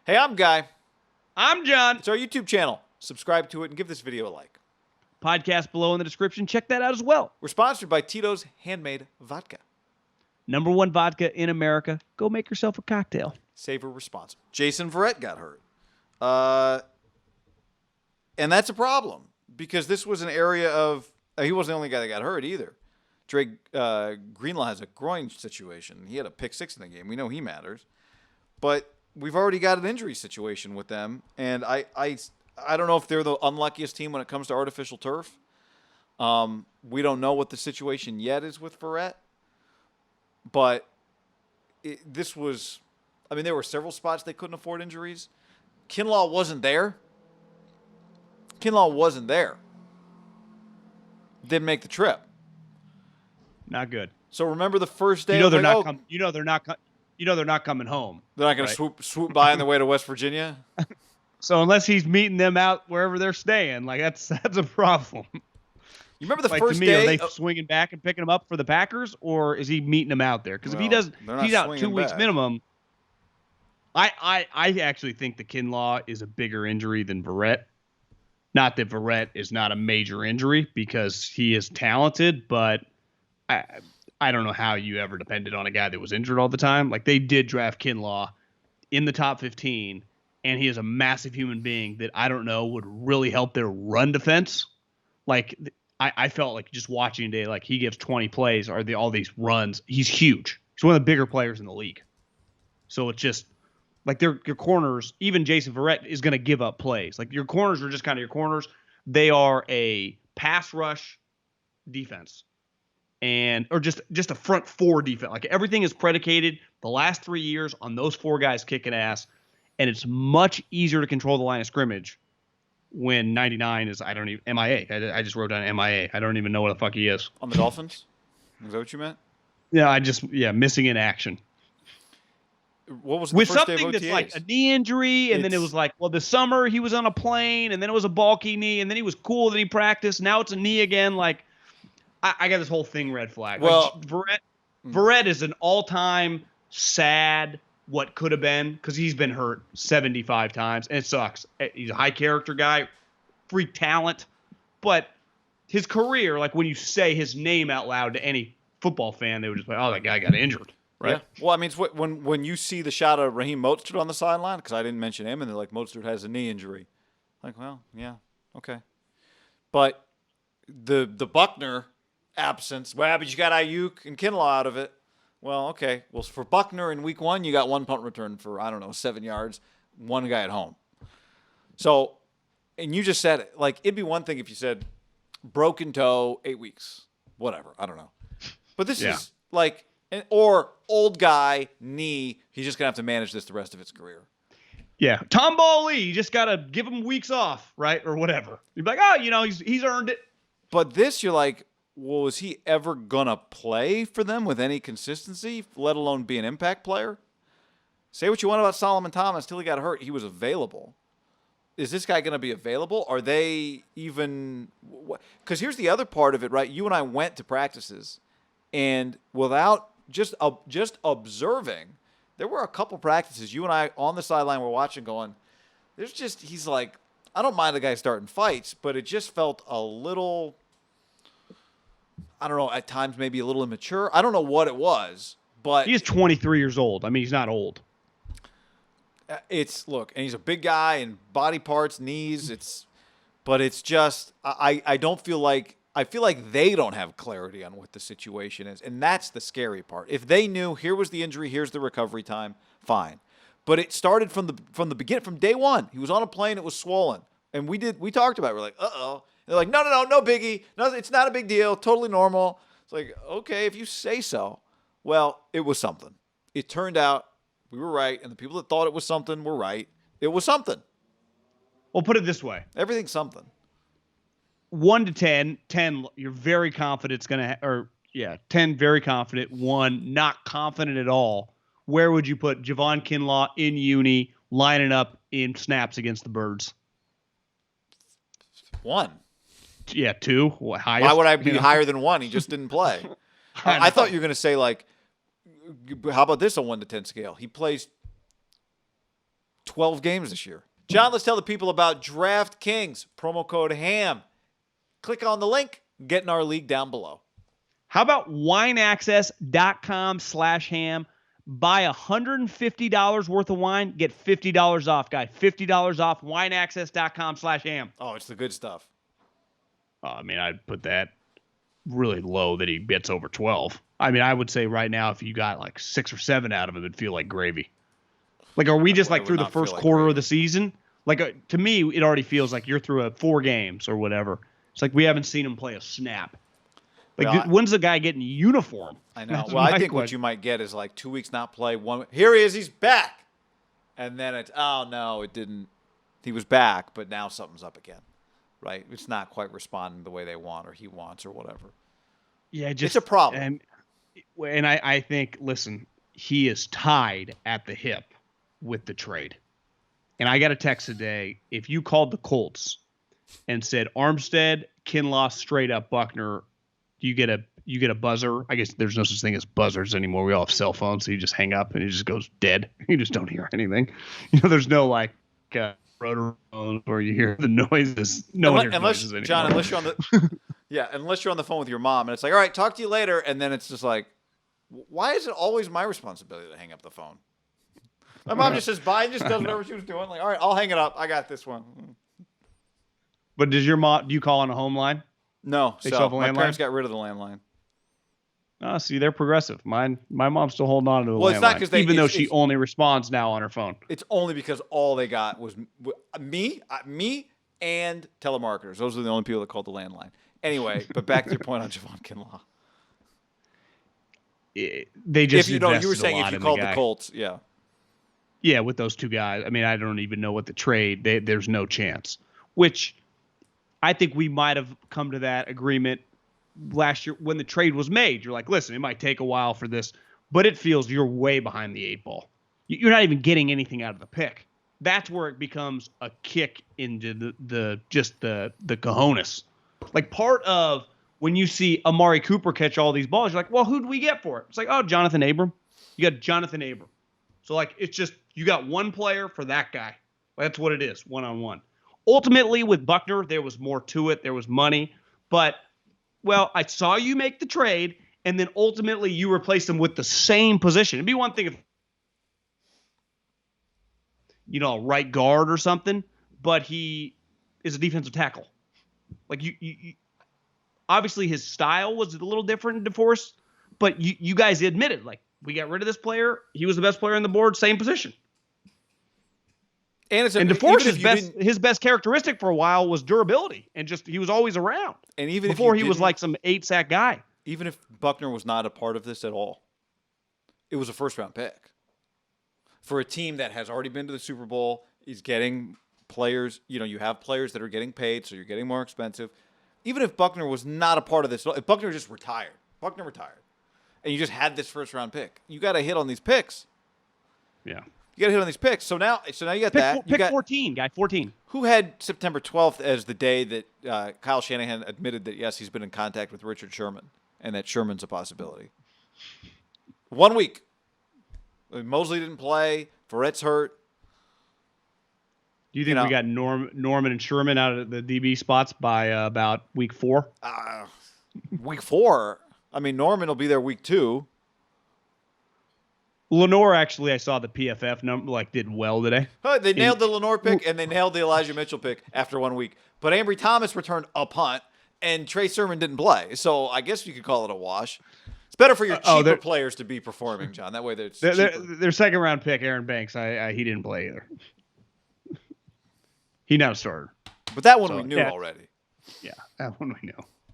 Hey, I'm Guy. I'm John. It's our YouTube channel. Subscribe to it and give this video a like. Podcast below in the description. Check that out as well. We're sponsored by Tito's Handmade Vodka. #1 vodka in America. Go make yourself a cocktail. Savor responsibly. Jason Verrett got hurt. And that's a problem because this was an area of he wasn't the only guy that got hurt either. Drake Greenlaw has a groin situation. He had a pick six in the game. We know he matters. But we've already got an injury situation with them. And I don't know if they're the unluckiest team when it comes to artificial turf. We don't know what the situation yet is with Verrett. But this was, I mean, there were several spots they couldn't afford injuries. Kinlaw wasn't there. Didn't make the trip. Not good. So remember the first day. They're not coming home. They're not going to swoop by on their way to West Virginia. So unless he's meeting them out wherever they're staying, like that's a problem. You remember the like, first to me, day? Are they swinging back and picking them up for the Packers, or is he meeting them out there? Because if he does, he's out 2 weeks minimum. I actually think the Kinlaw is a bigger injury than Verrett. Not that Verrett is not a major injury because he is talented, but I don't know how you ever depended on a guy that was injured all the time. Like they did draft Kinlaw in the top 15, and he is a massive human being that I don't know would really help their run defense. Like I felt like just watching today, like he gives 20 plays or all these runs. He's huge. He's one of the bigger players in the league. So it's just like your corners, even Jason Verrett is going to give up plays. Like your corners are just kind of your corners. They are a pass rush defense or just a front four defense. Like everything is predicated the last 3 years on those four guys kicking ass. And it's much easier to control the line of scrimmage when 99 is, MIA. I just wrote down MIA. I don't even know what the fuck he is. On the Dolphins? Is that what you meant? Yeah, missing in action. What was the with first something day of that's OTAs? like a knee injury, and then it was like, well, this summer he was on a plane, and then it was a bulky knee, and then he was cool that he practiced. Now it's a knee again. Like, I got this whole thing red flag. Well, like, Verrett is an all-time sad what could have been because he's been hurt 75 times, and it sucks. He's a high character guy, freak talent, but his career, like when you say his name out loud to any football fan, they would just be like, oh, that guy got injured. Right. Yeah. Well, I mean, it's when you see the shot of Raheem Mostert on the sideline, because I didn't mention him, and they're like, Mostert has a knee injury. Like, well, yeah, okay. But the Buckner absence, well, but you got Ayuk and Kinlaw out of it. Well, okay. Well, for Buckner in week 1, you got one punt return for, 7 yards, one guy at home. So, and you just said it. Like, it'd be one thing if you said broken toe, 8 weeks, whatever. I don't know. But this is like... Or old guy, knee, he's just going to have to manage this the rest of his career. Yeah. Tom Ball-Lee, you just got to give him weeks off, right? Or whatever. You'd be like, he's earned it. But this, you're like, well, is he ever going to play for them with any consistency, let alone be an impact player? Say what you want about Solomon Thomas. Till he got hurt, he was available. Is this guy going to be available? Are they even – because here's the other part of it, right? You and I went to practices, and without – just observing, there were a couple practices you and I on the sideline were watching going, he's like, I don't mind the guy starting fights, but it just felt a little, I don't know, at times maybe a little immature. I don't know what it was, but. He is 23 years old. I mean, he's not old. Look, and he's a big guy and body parts, knees, but it's just, I don't feel like, I feel like they don't have clarity on what the situation is, and that's the scary part. If they knew here was the injury, here's the recovery time, fine. But it started from the beginning, from day one. He was on a plane, it was swollen, and we talked about it. We're like, uh-oh. They're like, no biggie, no, it's not a big deal, totally normal. It's like, okay, if you say so. Well, it was something. It turned out we were right, and the people that thought it was something were right. It was something. Well, put it this way: everything's something. 1 to 10, 10, you're very confident it's going to, 10, very confident, 1, not confident at all. Where would you put Javon Kinlaw in uni, lining up in snaps against the Birds? 1. Yeah, 2. Highest, why would I be higher than 1? He just didn't play. I thought you were going to say, like, how about this on 1 to 10 scale? He plays 12 games this year. John, let's tell the people about DraftKings. Promo code HAM. Click on the link. Get in our league down below. How about wineaccess.com/ham? Buy $150 worth of wine, get $50 off, guy. $50 off, wineaccess.com/ham. Oh, it's the good stuff. I mean, I'd put that really low that he gets over 12. I mean, I would say right now, if you got like 6 or 7 out of him, it'd feel like gravy. Like, are we just like through the first quarter of the season? Like, to me, it already feels like you're through 4 games or whatever. It's like we haven't seen him play a snap. Like, when's the guy getting a uniform? I know. Well, I think what you might get is like 2 weeks not play. Here he is. He's back. And then it's, oh, no, it didn't. He was back, but now something's up again. Right? It's not quite responding the way they want or he wants or whatever. Yeah, it's a problem. And I think, listen, he is tied at the hip with the trade. And I got a text today. If you called the Colts and said Armstead, Kinlaw, straight up Buckner, you get a buzzer. I guess there's no such thing as buzzers anymore. We all have cell phones, so you just hang up and it just goes dead. You just don't hear anything. There's no like rotor phones where you hear the noises. No one hears noises anymore. John, unless you're on the unless you're on the phone with your mom and it's like, all right, talk to you later, and then it's just like, why is it always my responsibility to hang up the phone? My mom just says bye and just does whatever she was doing. Like, all right, I'll hang it up. I got this one. But does your mom? Do you call on a home line? No, so my parents got rid of the landline. Oh, see, they're progressive. My mom's still holding on to the landline. It's not because even though she only responds now on her phone. It's only because all they got was me and telemarketers. Those are the only people that called the landline. Anyway, but back to your point on Javon Kinlaw. They just you were saying if you called the Colts, yeah. Yeah, with those 2 guys. I mean, I don't even know what the trade. There's no chance. Which I think we might have come to that agreement last year when the trade was made. You're like, listen, it might take a while for this, but it feels you're way behind the 8 ball. You're not even getting anything out of the pick. That's where it becomes a kick into the cojones. Like, part of when you see Amari Cooper catch all these balls, you're like, well, who do we get for it? It's like, oh, Jonathan Abram. You got Jonathan Abram. So, like, it's just you got one player for that guy. That's what it is, one-on-one. Ultimately, with Buckner, there was more to it. There was money. But, well, I saw you make the trade, and then ultimately you replaced him with the same position. It'd be one thing if, a right guard or something, but he is a defensive tackle. Like, you obviously his style was a little different in DeForest, but you guys admitted, like, we got rid of this player. He was the best player on the board, same position. And DeForest's his best characteristic for a while was durability, and just he was always around. And even before he was like some 8-sack guy. Even if Buckner was not a part of this at all, it was a first-round pick for a team that has already been to the Super Bowl. Is getting players. You have players that are getting paid, so you're getting more expensive. Even if Buckner was not a part of this, if Buckner just retired, and you just had this first-round pick, you got to hit on these picks. Yeah. You got to hit on these picks. So now you got that. Pick 14, guy, 14. Who had September 12th as the day that Kyle Shanahan admitted that, yes, he's been in contact with Richard Sherman and that Sherman's a possibility? 1 week. Mosley didn't play. Verrett's hurt. Do you think we got Norman and Sherman out of the DB spots by about week 4? Week 4? I mean, Norman will be there week 2. Lenore, actually, I saw the PFF number, did well today. They nailed the Lenore pick, and they nailed the Elijah Mitchell pick after 1 week. But Ambry Thomas returned a punt, and Trey Sermon didn't play. So I guess you could call it a wash. It's better for your cheaper players to be performing, John. That way their second-round pick, Aaron Banks, he didn't play either. He now started. But that one we knew already. Yeah, that one we knew.